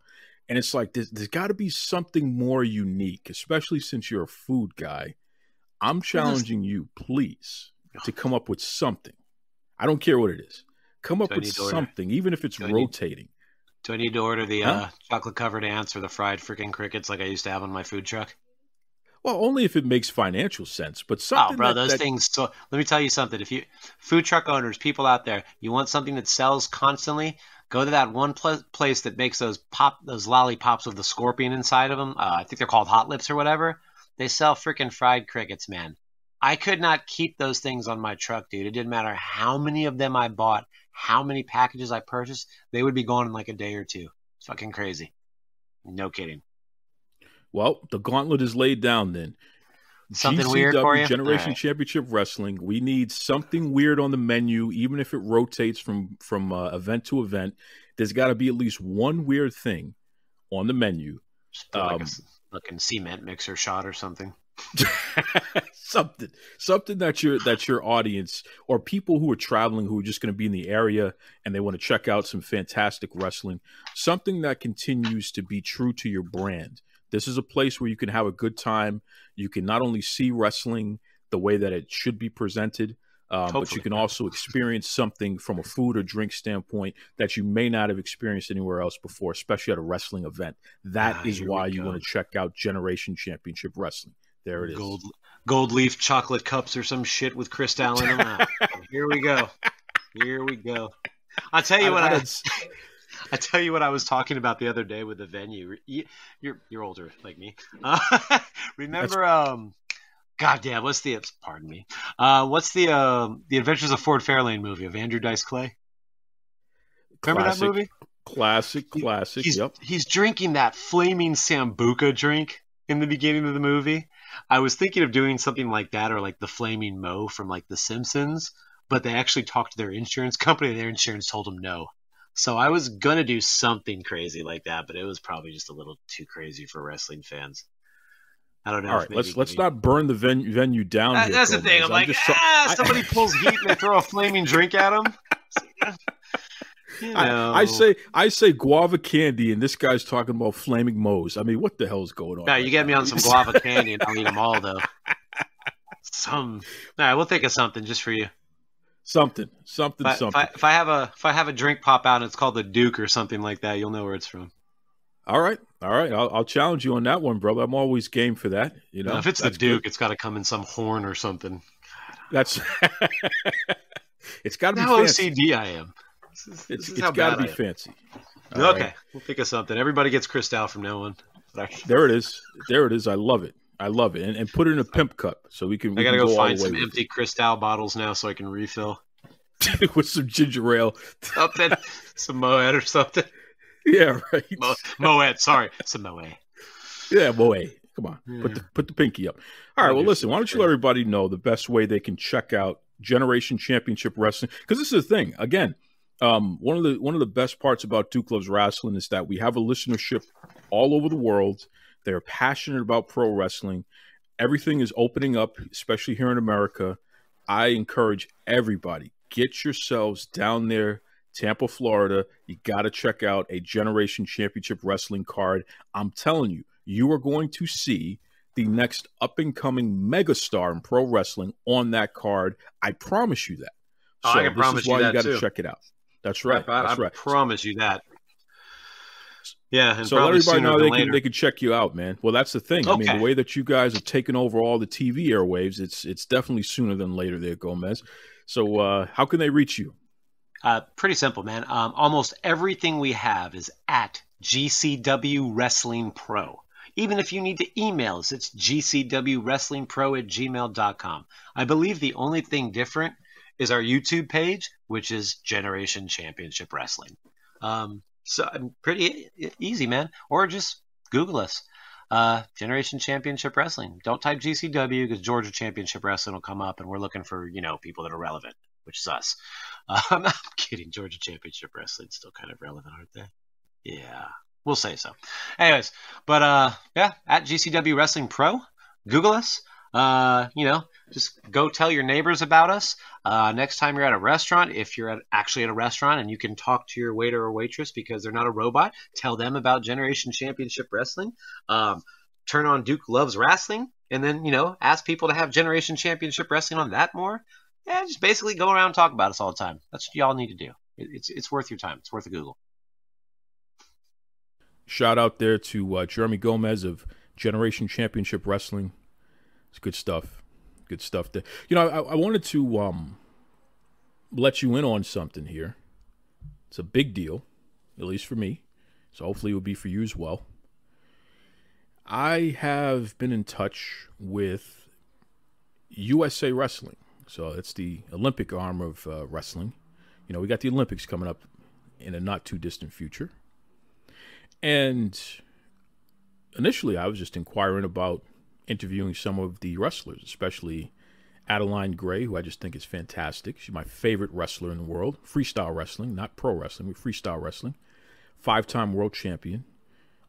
And it's like, there's got to be something more unique, especially since you're a food guy. I'm challenging you, please, to come up with something. I don't care what it is. Come up with something, even if it's rotating. Do I need to order the chocolate-covered ants or the fried freaking crickets like I used to have on my food truck? Well, only if it makes financial sense, but something. Oh, bro, those things. So let me tell you something. If you food truck owners, people out there, you want something that sells constantly, go to that one place that makes those lollipops with the scorpion inside of them. I think they're called Hot Lips or whatever. They sell freaking fried crickets, man. I could not keep those things on my truck, dude. It didn't matter how many of them I bought, how many packages I purchased. They would be gone in like a day or two. It's fucking crazy. No kidding. Well, the gauntlet is laid down then. Something GCW, weird for you? Generation Championship Wrestling. We need something weird on the menu, even if it rotates from event to event. There's got to be at least one weird thing on the menu. fucking cement mixer shot or something. something that your audience or people who are traveling, who are just going to be in the area and they want to check out some fantastic wrestling, something that continues to be true to your brand. This is a place where you can have a good time. You can not only see wrestling the way that it should be presented, but you can also experience something from a food or drink standpoint that you may not have experienced anywhere else before, especially at a wrestling event. That is why you want to check out Generation Championship Wrestling. There it is. Gold leaf chocolate cups or some shit with Cristal in them. Here we go. I'll tell you I tell you what I was talking about the other day with the venue. You're older like me. Remember? Goddamn, what's the Adventures of Ford Fairlane movie of Andrew Dice Clay? Remember that movie? Classic. He's drinking that flaming Sambuca drink in the beginning of the movie. I was thinking of doing something like that, or like the Flaming Moe from like The Simpsons, but they actually talked to their insurance company and their insurance told them no. So I was going to do something crazy like that, but it was probably just a little too crazy for wrestling fans. I don't know. All right, let's not burn the venue down. That's the thing. I'm like, somebody pulls heat and they throw a flaming drink at him. You know. I say guava candy, and this guy's talking about flaming moes. I mean, what the hell is going on? No, you get me on some guava candy, and I'll eat them all, though. All right, we'll think of something just for you. Something. If I have a drink pop out and it's called the Duke or something like that, you'll know where it's from. All right. I'll challenge you on that one, brother. I'm always game for that. You know, if it's the Duke, it's got to come in some horn or something. That's. It's got to be how fancy. OCD I am. It's got to be fancy. Okay, right. We'll think of something. Everybody gets Cristal from now on. There it is. I love it. And put it in a pimp cup so we can. I gotta go find some empty Cristal bottles now so I can refill with some ginger ale, something, some Moet or something. Yeah, right. Moet. Sorry, some Moet. Yeah, Moet. Come on, yeah. Put the pinky up. All right. Well, listen. Why don't you let everybody know the best way they can check out Generation Championship Wrestling? Because this is the thing. Again, one of the best parts about Duke Loves Rasslin is that we have a listenership all over the world. They're passionate about pro wrestling. Everything is opening up, especially here in America. I encourage everybody, get yourselves down there, Tampa, Florida. You got to check out a Generation Championship Wrestling card. I'm telling you, you are going to see the next up-and-coming megastar in pro wrestling on that card. I promise you that. So I can promise you that, you got too. to check it out. That's right. I promise you that. Yeah, and so let everybody know they can check you out, man. Well, that's the thing. Okay. I mean, the way that you guys are taking over all the TV airwaves, it's definitely sooner than later there, Gomez. So how can they reach you? Pretty simple, man. Almost everything we have is at GCW Wrestling Pro. Even if you need to email us, it's gcwwrestlingpro@gmail.com. I believe the only thing different is our YouTube page, which is Generation Championship Wrestling. So pretty easy, man. Or just Google us. Generation Championship Wrestling. Don't type GCW because Georgia Championship Wrestling will come up, and we're looking for, people that are relevant, which is us. I'm kidding. Georgia Championship Wrestling's still kind of relevant, aren't they? Yeah, we'll say so. Anyways, but yeah, at GCW Wrestling Pro, Google us. Just go tell your neighbors about us. Next time you're at a restaurant, if you're actually at a restaurant and you can talk to your waiter or waitress because they're not a robot, tell them about Generation Championship Wrestling. Turn on Duke Loves Rasslin, and then, ask people to have Generation Championship Wrestling on that more. Yeah, just basically go around and talk about us all the time. That's what y'all need to do. It's worth your time. It's worth a Google. Shout out there to Jeremy Gomez of Generation Championship Wrestling. It's good stuff. Good stuff there. I wanted to let you in on something here. It's a big deal, at least for me. So hopefully it will be for you as well. I have been in touch with USA Wrestling. So it's the Olympic arm of wrestling. We got the Olympics coming up in a not too distant future. And initially I was just inquiring about interviewing some of the wrestlers, especially Adeline Gray, who I just think is fantastic. She's my favorite wrestler in the world. Freestyle wrestling, not pro wrestling, but freestyle wrestling. 5-time world champion.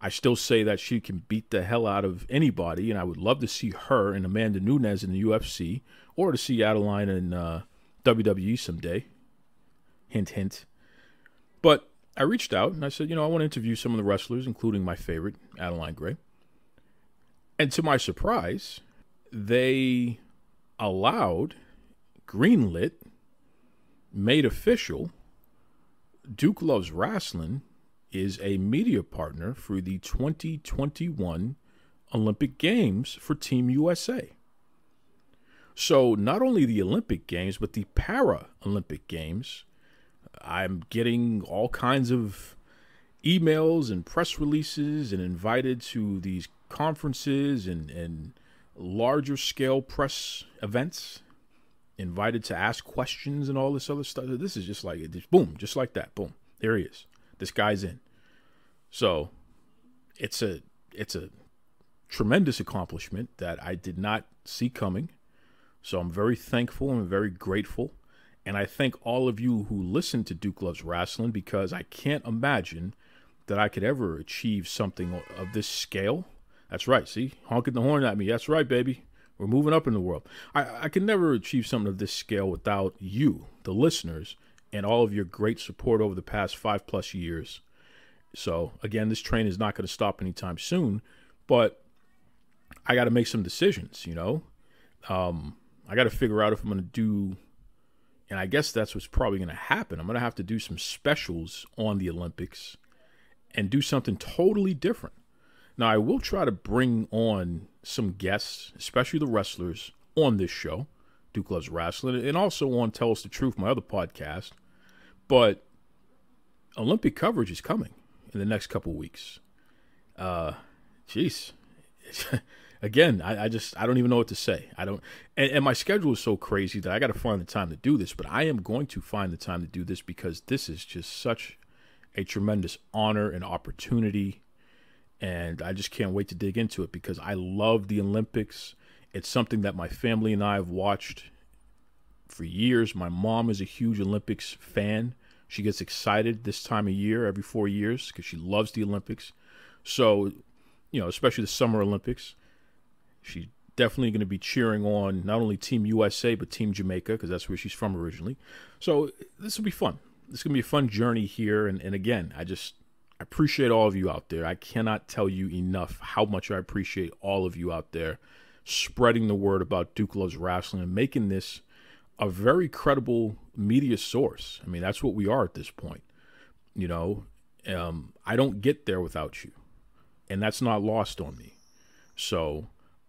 I still say that she can beat the hell out of anybody, and I would love to see her and Amanda Nunes in the UFC, or to see Adeline in WWE someday. Hint, hint. But I reached out and I said, I want to interview some of the wrestlers, including my favorite, Adeline Gray. And to my surprise, they allowed, greenlit, made official, Duke Loves Rasslin is a media partner for the 2021 Olympic Games for Team USA. So not only the Olympic Games, but the Paralympic Games. I'm getting all kinds of emails and press releases and invited to these conferences and larger scale press events, invited to ask questions and all this other stuff. This is just like, boom, just like that. Boom. There he is. This guy's in. So it's a tremendous accomplishment that I did not see coming. So I'm very thankful and very grateful. And I thank all of you who listen to Duke Loves Rasslin, because I can't imagine that I could ever achieve something of this scale. That's right. See, honking the horn at me. That's right, baby. We're moving up in the world. I can never achieve something of this scale without you, the listeners, and all of your great support over the past 5+ years. So, again, this train is not going to stop anytime soon, but I got to make some decisions, I got to figure out if I'm going to do, and I guess that's what's probably going to happen. I'm going to have to do some specials on the Olympics and do something totally different. Now, I will try to bring on some guests, especially the wrestlers, on this show, Duke Loves Rasslin, and also on Tell Us the Truth, my other podcast. But Olympic coverage is coming in the next couple weeks. Jeez. Again, I don't even know what to say. And my schedule is so crazy that I got to find the time to do this, but I am going to find the time to do this because this is just such a tremendous honor and opportunity. And I just can't wait to dig into it because I love the Olympics. It's something that my family and I have watched for years. My mom is a huge Olympics fan. She gets excited this time of year, every 4 years, because she loves the Olympics. So, especially the Summer Olympics. She's definitely going to be cheering on not only Team USA, but Team Jamaica, because that's where she's from originally. So this will be fun. This is going to be a fun journey here. And again, I appreciate all of you out there. I cannot tell you enough how much I appreciate all of you out there spreading the word about Duke Loves Rasslin and making this a very credible media source. I mean, that's what we are at this point. I don't get there without you, and that's not lost on me. So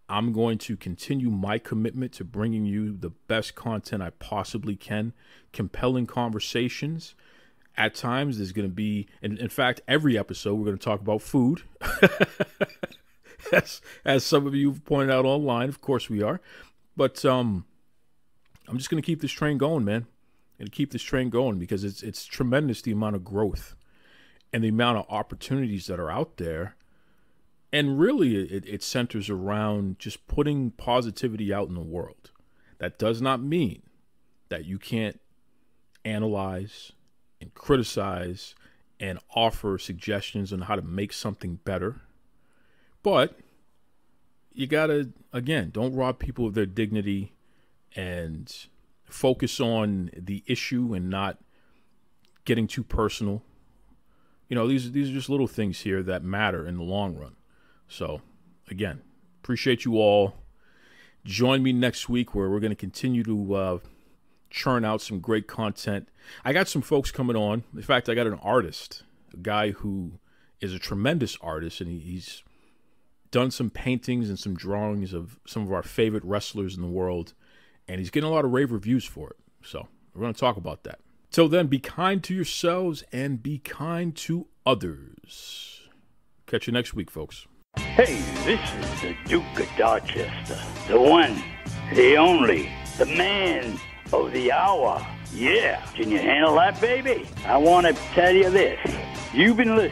I'm going to continue my commitment to bringing you the best content I possibly can, compelling conversations. At times, there's going to be, in fact, every episode, we're going to talk about food. as some of you have pointed out online, of course we are. But I'm just going to keep this train going, man. And keep this train going because it's tremendous, the amount of growth and the amount of opportunities that are out there. And really, it centers around just putting positivity out in the world. That does not mean that you can't analyze and criticize and offer suggestions on how to make something better. But you got to, again, don't rob people of their dignity and focus on the issue and not getting too personal. These are just little things here that matter in the long run. So, again, appreciate you all. Join me next week where we're going to continue to churn out some great content. I got some folks coming on. In fact, I got an artist, a guy who is a tremendous artist, and he's done some paintings and some drawings of some of our favorite wrestlers in the world, and he's getting a lot of rave reviews for it. So we're going to talk about that. Till then, be kind to yourselves and be kind to others. Catch you next week, folks. Hey, this is the Duke of Dorchester, the one, the only, the man of the hour. Yeah, can you handle that, baby? I want to tell you this. You've been listening